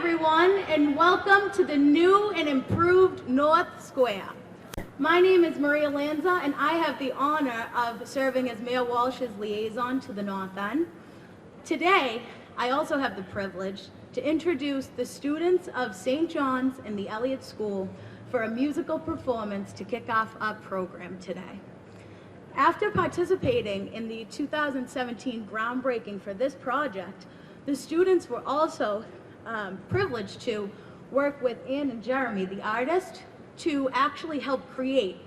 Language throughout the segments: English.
everyone, and welcome to the new and improved North Square. My name is Maria Lanza, and I have the honor of serving as Mayor Walsh's liaison to the North End. Today, I also have the privilege to introduce the students of St. John's and the Elliott School for a musical performance to kick off our program today. After participating in the 2017 groundbreaking for this project, the students were also privileged to work with Ann and Jeremy, the artist, to actually help create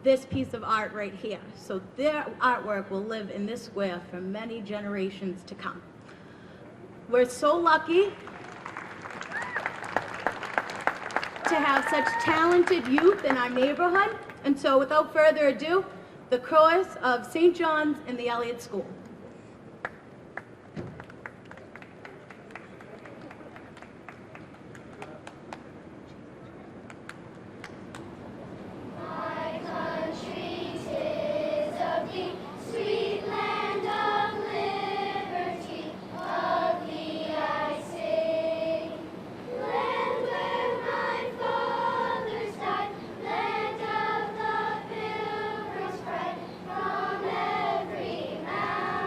this piece of art right here. So their artwork will live in this square for many generations to come. We're so lucky to have such talented youth in our neighborhood, and so without further ado, the chorus of St. John's and the Elliott School. From every mountain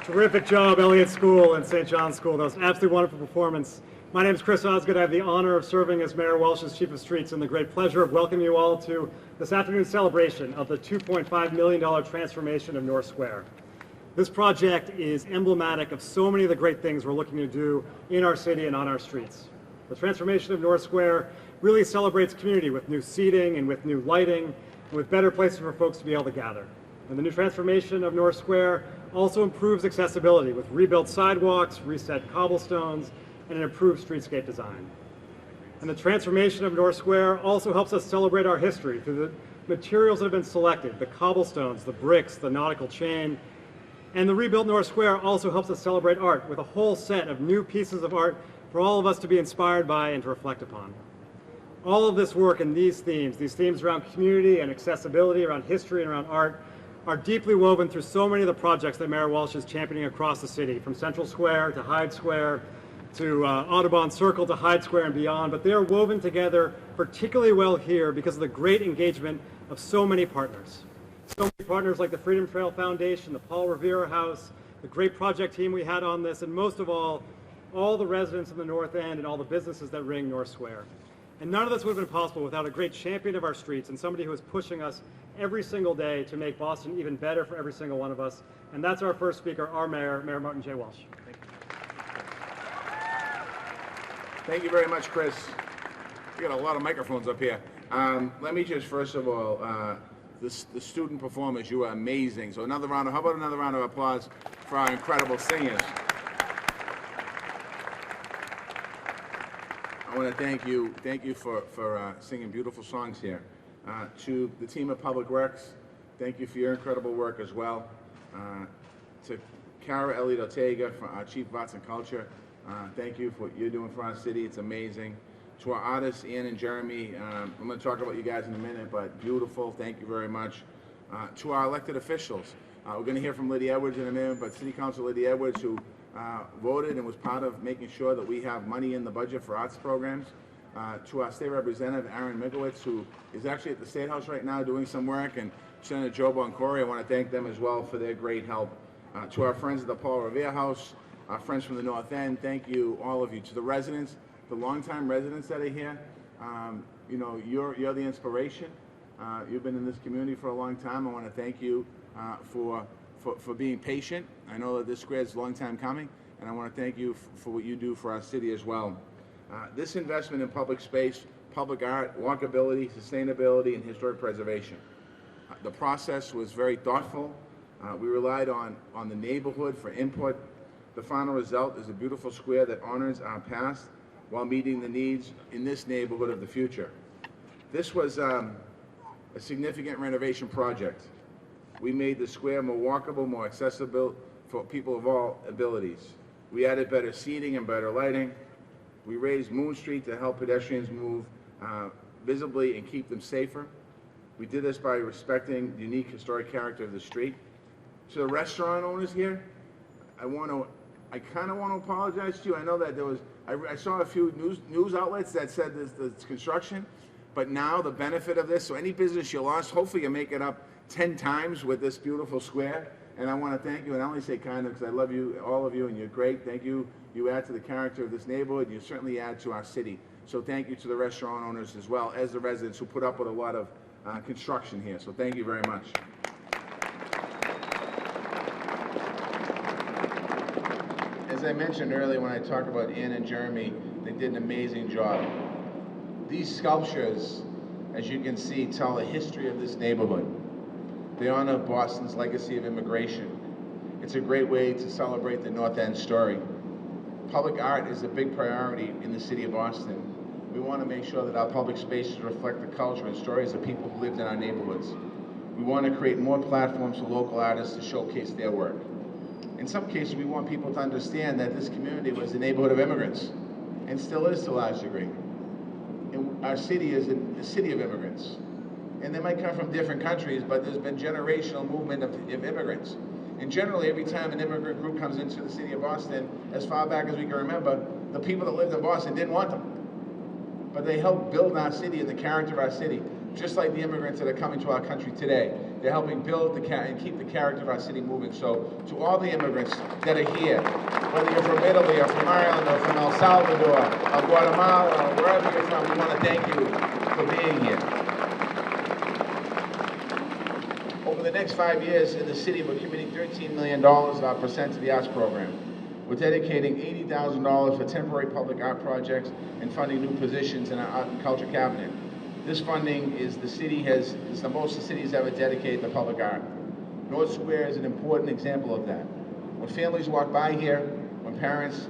Terrific job, Elliott School and St. John's School. That was an absolutely wonderful performance. My name is Chris Osgood. I have the honor of serving as Mayor Walsh's Chief of Streets and the great pleasure of welcoming you all to this afternoon's celebration of the $2.5 million transformation of North Square. This project is emblematic of so many of the great things we're looking to do in our city and on our streets. The transformation of North Square really celebrates community with new seating and with new lighting and with better places for folks to be able to gather. And the new transformation of North Square also improves accessibility with rebuilt sidewalks, reset cobblestones, and an improved streetscape design. And the transformation of North Square also helps us celebrate our history through the materials that have been selected, the cobblestones, the bricks, the nautical chain. And the rebuilt North Square also helps us celebrate art with a whole set of new pieces of art for all of us to be inspired by and to reflect upon. All of this work and these themes around community and accessibility, around history and around art, are deeply woven through so many of the projects that Mayor Walsh is championing across the city, from Central Square to Hyde Square to Audubon Circle to Hyde Square and beyond, but they are woven together particularly well here because of the great engagement of so many partners. So many partners like the Freedom Trail Foundation, the Paul Revere House, the great project team we had on this, and most of all the residents in the North End and all the businesses that ring North Square. And none of this would have been possible without a great champion of our streets and somebody who is pushing us every single day to make Boston even better for every single one of us. And that's our first speaker, our mayor, Mayor Martin J. Walsh. Thank you. Thank you very much, Chris. We got a lot of microphones up here. Let me just, first of all, the student performers, you are amazing. So how about another round of applause for our incredible singers? I want to thank you for singing beautiful songs here. To the team of Public Works, thank you for your incredible work as well. To Chief Elliot-Ortega, our Chief of Arts and Culture, thank you for what you're doing for our city. It's amazing. To our artists, Ann and Jeremy, I'm going to talk about you guys in a minute, but beautiful. Thank you very much. To our elected officials, we're going to hear from Lydia Edwards in a minute, but City Council Lydia Edwards, who voted and was part of making sure that we have money in the budget for arts programs. To our state representative, Aaron Migowitz, who is actually at the State House right now doing some work, and Senator Joe Boncory, I want to thank them as well for their great help. To our friends at the Paul Revere House, our friends from the North End, thank you, all of you. To the residents, the longtime residents that are here, you know, you're the inspiration. You've been in this community for a long time. I want to thank you for being patient. I know that this square is a long time coming, and I want to thank you for what you do for our city as well. This investment in public space, public art, walkability, sustainability, and historic preservation. The process was very thoughtful. We relied on the neighborhood for input. The final result is a beautiful square that honors our past while meeting the needs in this neighborhood of the future. This was a significant renovation project. We made the square more walkable, more accessible for people of all abilities. We added better seating and better lighting. We raised Moon Street to help pedestrians move visibly and keep them safer. We did this by respecting the unique historic character of the street. To the restaurant owners here, I kind of want to apologize to you. I know that I saw a few news outlets that said this construction, but now the benefit of this, so any business you lost, hopefully you make it up 10 times with this beautiful square. And I want to thank you, and I only say kind of because I love you, all of you, and you're great. Thank you. You add to the character of this neighborhood. You certainly add to our city. So thank you to the restaurant owners as well as the residents who put up with a lot of construction here. So thank you very much. As I mentioned earlier when I talked about Ann and Jeremy, they did an amazing job. These sculptures, as you can see, tell the history of this neighborhood. They honor Boston's legacy of immigration. It's a great way to celebrate the North End story. Public art is a big priority in the city of Boston. We want to make sure that our public spaces reflect the culture and stories of people who lived in our neighborhoods. We want to create more platforms for local artists to showcase their work. In some cases, we want people to understand that this community was a neighborhood of immigrants, and still is to a large degree. And our city is a city of immigrants. And they might come from different countries, but there's been generational movement of immigrants. And generally, every time an immigrant group comes into the city of Boston, as far back as we can remember, the people that lived in Boston didn't want them. But they helped build our city and the character of our city. just like the immigrants that are coming to our country today. They're helping build and keep the character of our city moving. So to all the immigrants that are here, whether you're from Italy or from Ireland or from El Salvador or Guatemala or wherever you're from, we want to thank you for being here. Over the next 5 years in the city, we're committing $13 million of our Percent to the Arts program. We're dedicating $80,000 for temporary public art projects and funding new positions in our art and culture cabinet. This funding is the most the city has ever dedicated to public art. North Square is an important example of that. When families walk by here, when parents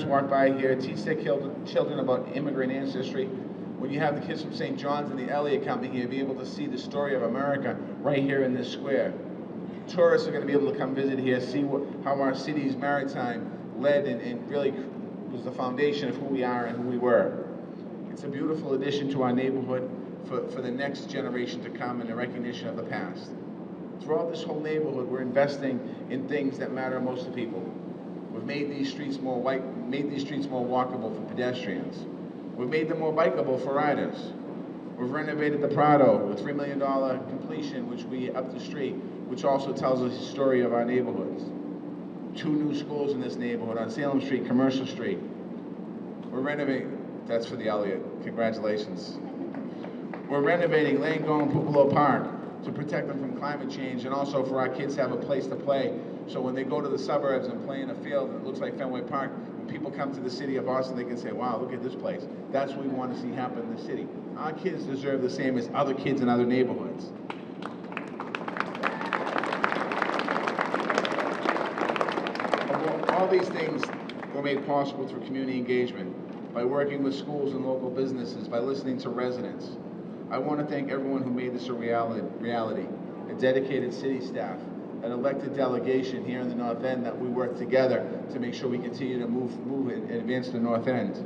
walk by here, teach their children about immigrant ancestry, when you have the kids from St. John's and the Elliott coming here, be able to see the story of America right here in this square. Tourists are going to be able to come visit here, see how our city's maritime led and really was the foundation of who we are and who we were. It's a beautiful addition to our neighborhood for the next generation to come and the recognition of the past. Throughout this whole neighborhood, we're investing in things that matter most to people. We've made these streets more walkable for pedestrians. We've made them more bikeable for riders. We've renovated the Prado with $3 million completion, which we up the street, which also tells us the story of our neighborhoods. 2 new schools in this neighborhood on Salem Street, Commercial Street. We're renovating. That's for the Elliott. Congratulations. We're renovating Langone and Pupilo Park to protect them from climate change and also for our kids to have a place to play. So when they go to the suburbs and play in a field that looks like Fenway Park, when people come to the city of Boston, they can say, wow, look at this place. That's what we want to see happen in the city. Our kids deserve the same as other kids in other neighborhoods. All these things were made possible through community engagement, by working with schools and local businesses, by listening to residents. I want to thank everyone who made this a reality, a dedicated city staff, an elected delegation here in the North End that we work together to make sure we continue to move and advance the North End.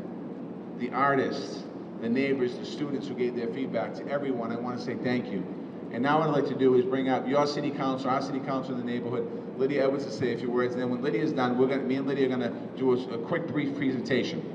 The artists, the neighbors, the students who gave their feedback, to everyone, I want to say thank you. And now what I'd like to do is bring up your city council, our city council in the neighborhood, Lydia Edwards, to say a few words. And then when Lydia's done, me and Lydia are going to do a quick, brief presentation.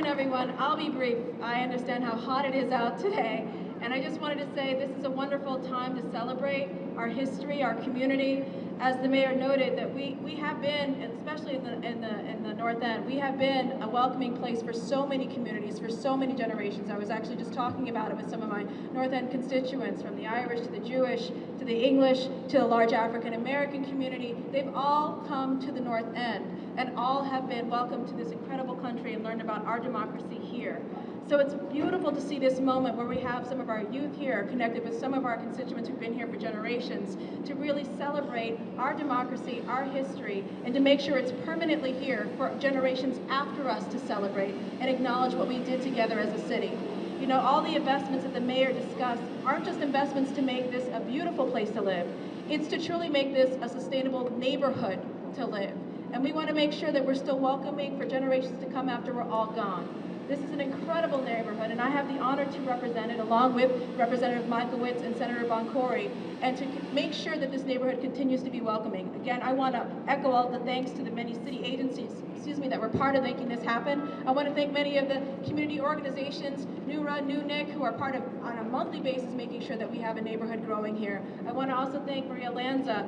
Everyone, I'll be brief. I understand how hot it is out today, and I just wanted to say this is a wonderful time to celebrate our history, our community. As the mayor noted, that we have been, especially in the North End, we have been a welcoming place for so many communities, for so many generations. I was actually just talking about it with some of my North End constituents, from the Irish to the Jewish to the English to the large African American community. They've all come to the North End, and all have been welcomed to this incredible country and learned about our democracy here. So it's beautiful to see this moment where we have some of our youth here connected with some of our constituents who've been here for generations to really celebrate our democracy, our history, and to make sure it's permanently here for generations after us to celebrate and acknowledge what we did together as a city. You know, all the investments that the mayor discussed aren't just investments to make this a beautiful place to live. It's to truly make this a sustainable neighborhood to live. And we want to make sure that we're still welcoming for generations to come after we're all gone. This is an incredible neighborhood, and I have the honor to represent it along with Representative Michaelwitz and Senator Boncory, and to make sure that this neighborhood continues to be welcoming. Again, I want to echo all the thanks to the many city agencies, that were part of making this happen. I want to thank many of the community organizations, New Run, New Nick, who are part of, on a monthly basis, making sure that we have a neighborhood growing here. I want to also thank Maria Lanza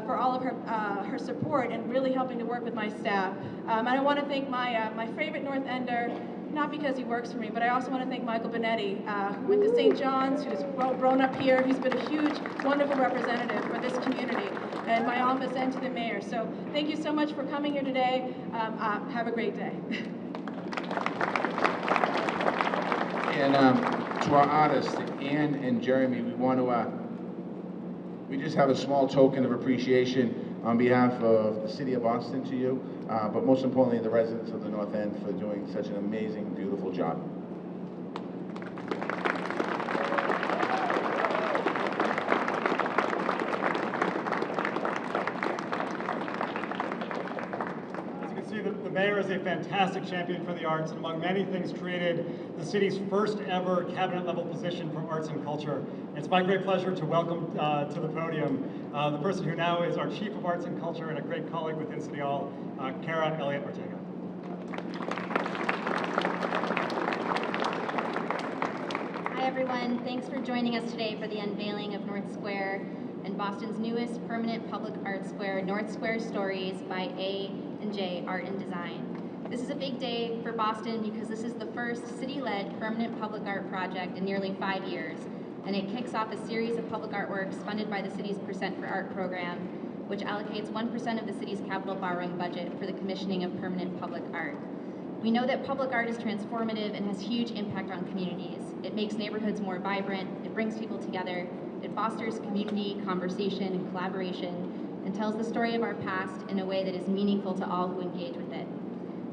for all of her support and really helping to work with my staff. And I want to thank my favorite North Ender, not because he works for me, but I also want to thank Michael Benetti, who went to St. John's, who's grown up here, who's been a huge, wonderful representative for this community, and my office and to the mayor. So thank you so much for coming here today. Have a great day. And to our artists, Ann and Jeremy, we just have a small token of appreciation on behalf of the city of Boston to you, but most importantly, the residents of the North End for doing such an amazing, beautiful job. The mayor is a fantastic champion for the arts, and among many things created the city's first ever cabinet level position for arts and culture. And it's my great pleasure to welcome to the podium the person who now is our Chief of Arts and Culture and a great colleague within City Hall, Chief Elliot-Ortega. everyone. Thanks for joining us today for the unveiling of North Square and Boston's newest permanent public art square, North Square Stories by A&J Art and Design. This is a big day for Boston because this is the first city-led permanent public art project in nearly 5 years, and it kicks off a series of public artworks funded by the city's Percent for Art program, which allocates 1% of the city's capital borrowing budget for the commissioning of permanent public art. We know that public art is transformative and has huge impact on communities. It makes neighborhoods more vibrant, it brings people together, it fosters community, conversation, and collaboration, and tells the story of our past in a way that is meaningful to all who engage with it.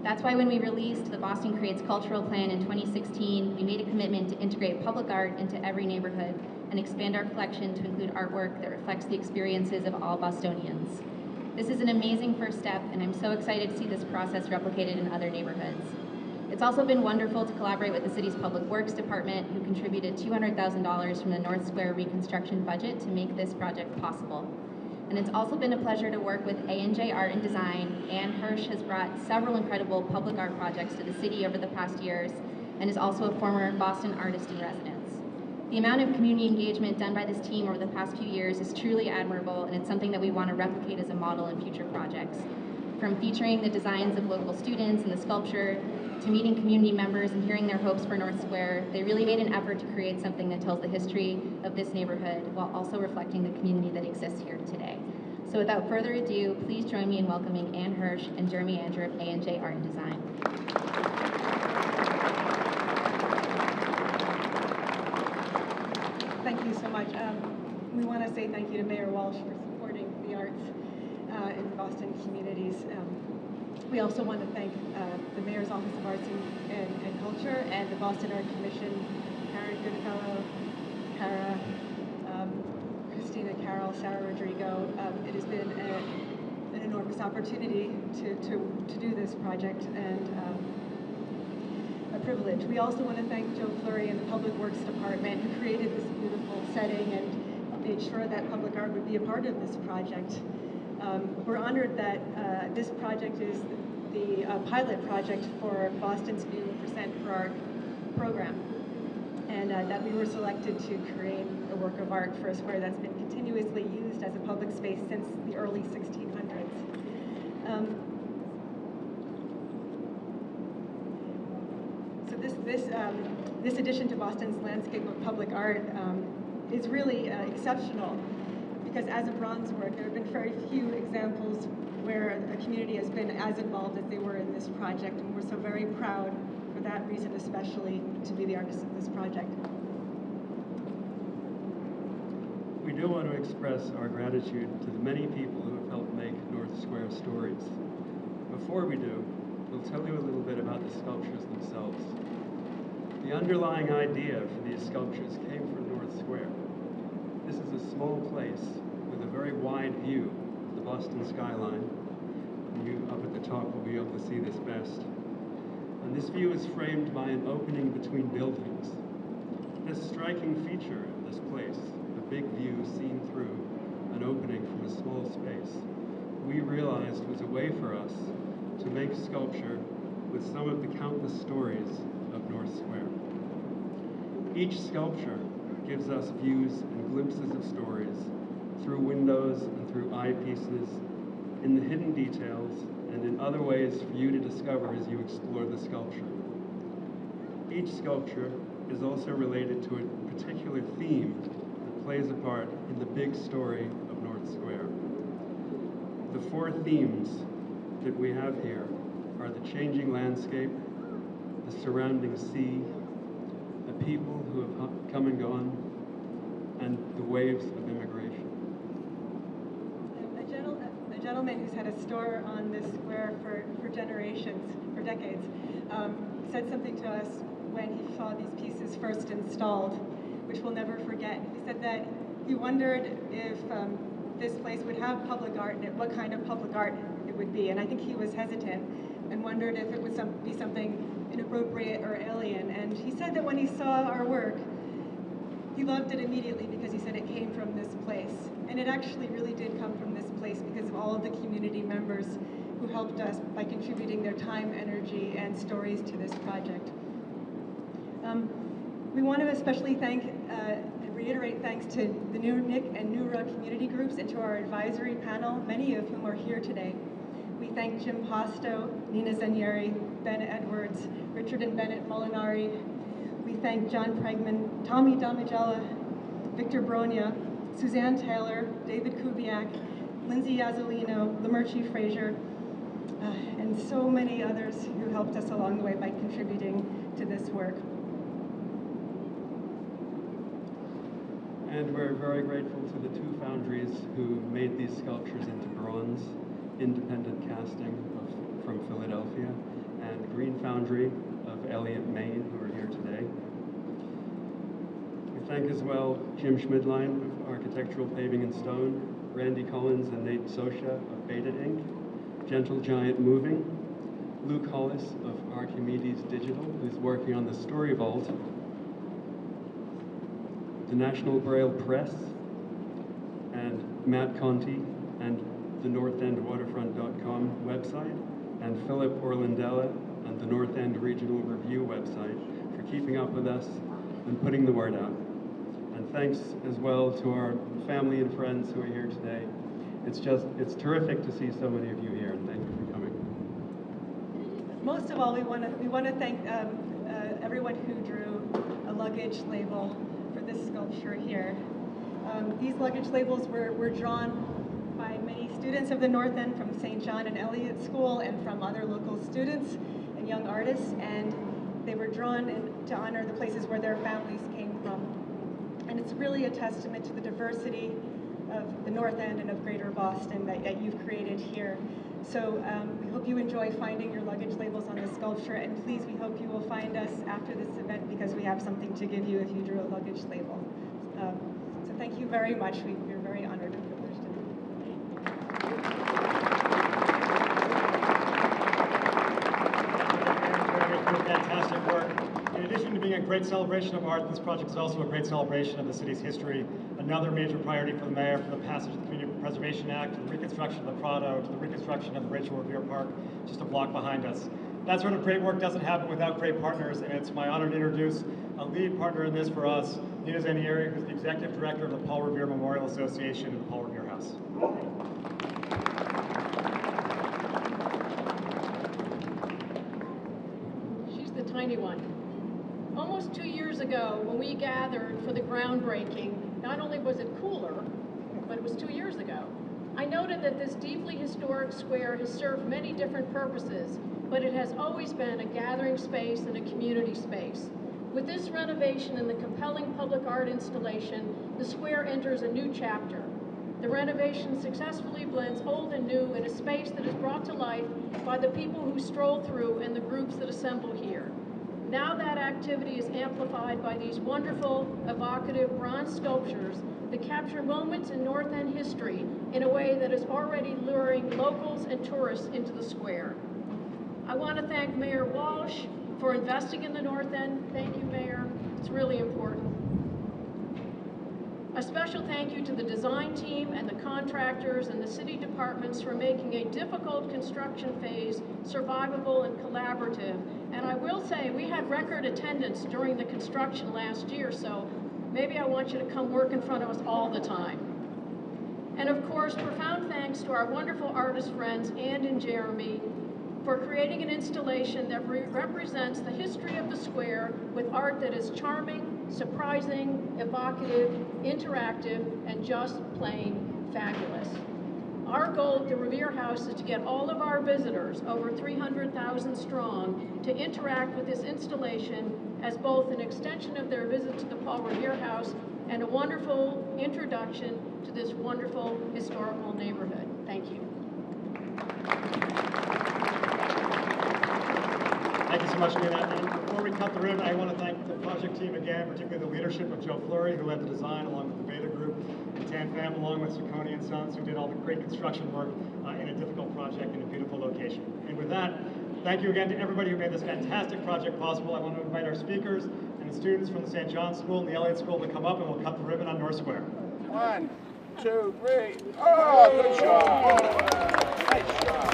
That's why when we released the Boston Creates Cultural Plan in 2016, we made a commitment to integrate public art into every neighborhood and expand our collection to include artwork that reflects the experiences of all Bostonians. This is an amazing first step, and I'm so excited to see this process replicated in other neighborhoods. It's also been wonderful to collaborate with the city's Public Works Department, who contributed $200,000 from the North Square reconstruction budget to make this project possible. And it's also been a pleasure to work with A&J Art and Design. Ann Hirsch has brought several incredible public art projects to the city over the past years, and is also a former Boston artist in residence. The amount of community engagement done by this team over the past few years is truly admirable, and it's something that we want to replicate as a model in future projects. From featuring the designs of local students and the sculpture, to meeting community members and hearing their hopes for North Square, they really made an effort to create something that tells the history of this neighborhood while also reflecting the community that exists here today. So without further ado, please join me in welcoming Ann Hirsch and Jeremy Andrew of A&J Art and Design. Thank you so much. We want to say thank you to Mayor Walsh for supporting the arts in the Boston communities. We also want to thank the Mayor's Office of Arts and Culture and the Boston Art Commission, Karen Goodfellow, Cara, Christina Carroll, Sarah Rodrigo. It has been an enormous opportunity to do this project, and a privilege. We also want to thank Joe Fleury and the Public Works Department, who created this beautiful setting and made sure that public art would be a part of this project. We're honored that this project is the pilot project for Boston's new Percent for Art program, and that we were selected to create a work of art for a square that's been continuously used as a public space since the early 1600s. So this addition to Boston's landscape of public art is really exceptional, because as a bronze work, there have been very few examples where a community has been as involved as they were in this project, and we're so very proud, for that reason especially, to be the artists of this project. We do want to express our gratitude to the many people who have helped make North Square Stories. Before we do, we'll tell you a little bit about the sculptures themselves. The underlying idea for these sculptures came from North Square. This is a small place with a very wide view of the Boston skyline. And you up at the top will be able to see this best. And this view is framed by an opening between buildings. This striking feature of this place, a big view seen through an opening from a small space, we realized was a way for us to make sculpture with some of the countless stories of North Square. Each sculpture gives us views and glimpses of stories through windows and through eyepieces, in the hidden details, and in other ways for you to discover as you explore the sculpture. Each sculpture is also related to a particular theme that plays a part in the big story of North Square. The four themes that we have here are the changing landscape, the surrounding sea, the people who have come and gone, and the waves of immigration. A gentleman who's had a store on this square for generations, for decades, said something to us when he saw these pieces first installed, which we'll never forget. He said that he wondered if this place would have public art and what kind of public art it would be. And I think he was hesitant and wondered if it would be something inappropriate or alien. And he said that when he saw our work, he loved it immediately because he said it came from this place. And it actually really did come from this place because of all of the community members who helped us by contributing their time, energy, and stories to this project. We want to especially thank and reiterate thanks to the NUNIC and NURA community groups and to our advisory panel, many of whom are here today. We thank Jim Posto, Nina Zanieri, Ben Edwards, Richard and Bennett Molinari. We thank John Pregman, Tommy Damigella, Victor Bronia, Suzanne Taylor, David Kubiak, Lindsay Yazzolino, Lamerchi Frazier, and so many others who helped us along the way by contributing to this work. And we're very grateful to the two foundries who made these sculptures into bronze, independent casting from Philadelphia, and Green Foundry of Elliott, Maine, who are here today. We thank as well Jim Schmidline of Architectural Paving and Stone, Randy Collins and Nate Sosha of Beta Inc., Gentle Giant Moving, Luke Hollis of Archimedes Digital, who's working on the Story Vault, the National Braille Press, and Matt Conti and the NorthEndWaterfront.com website, and Philip Orlandella and the North End Regional Review website for keeping up with us and putting the word out. And thanks as well to our family and friends who are here today. It's terrific to see so many of you here, and thank you for coming. Most of all, we want to thank everyone who drew a luggage label for this sculpture here. These luggage labels were drawn by many students of the North End from St. John and Elliott School and from other local students and young artists, and they were drawn to honor the places where their families came from. And it's really a testament to the diversity of the North End and of Greater Boston that you've created here. So we hope you enjoy finding your luggage labels on the sculpture, and please, we hope you will find us after this event because we have something to give you if you drew a luggage label. So thank you very much. We're very honored and privileged to be here. Fantastic work. In addition to being a great celebration of art, this project is also a great celebration of the city's history. Another major priority for the mayor for the passage of the Community Preservation Act, to the reconstruction of the Prado, to the reconstruction of the Rachel Revere Park, just a block behind us. That sort of great work doesn't happen without great partners, and it's my honor to introduce a lead partner in this for us, Nina Zanieri, who's the executive director of the Paul Revere Memorial Association and the Paul Revere House. She's the tiny one. Almost 2 years ago, when we gathered for the groundbreaking, not only was it cooler, but it was 2 years ago, I noted that this deeply historic square has served many different purposes, but it has always been a gathering space and a community space. With this renovation and the compelling public art installation, the square enters a new chapter. The renovation successfully blends old and new in a space that is brought to life by the people who stroll through and the groups that assemble here. Now that activity is amplified by these wonderful, evocative bronze sculptures that capture moments in North End history in a way that is already luring locals and tourists into the square. I want to thank Mayor Walsh for investing in the North End. Thank you, Mayor. It's really important. A special thank you to the design team and the contractors and the city departments for making a difficult construction phase survivable and collaborative. And I will say, we had record attendance during the construction last year, so maybe I want you to come work in front of us all the time. And of course, profound thanks to our wonderful artist friends, Ann and Jeremy, for creating an installation that represents the history of the square with art that is charming, surprising, evocative, interactive, and just plain fabulous. Our goal at the Revere House is to get all of our visitors, over 300,000 strong, to interact with this installation as both an extension of their visit to the Paul Revere House and a wonderful introduction to this wonderful historical neighborhood. Thank you. Thank you so much, Nina. And before we cut the ribbon, I want to thank the project team again, particularly the leadership of Joe Fleury, who led the design along with the Beta Group, and Tan Pham, along with Ciccone and Sons, who did all the great construction work in a difficult project in a beautiful location. And with that, thank you again to everybody who made this fantastic project possible. I want to invite our speakers and the students from the St. John's School and the Elliott School to come up, and we'll cut the ribbon on North Square. 1, 2, 3. Oh, good job. Nice job.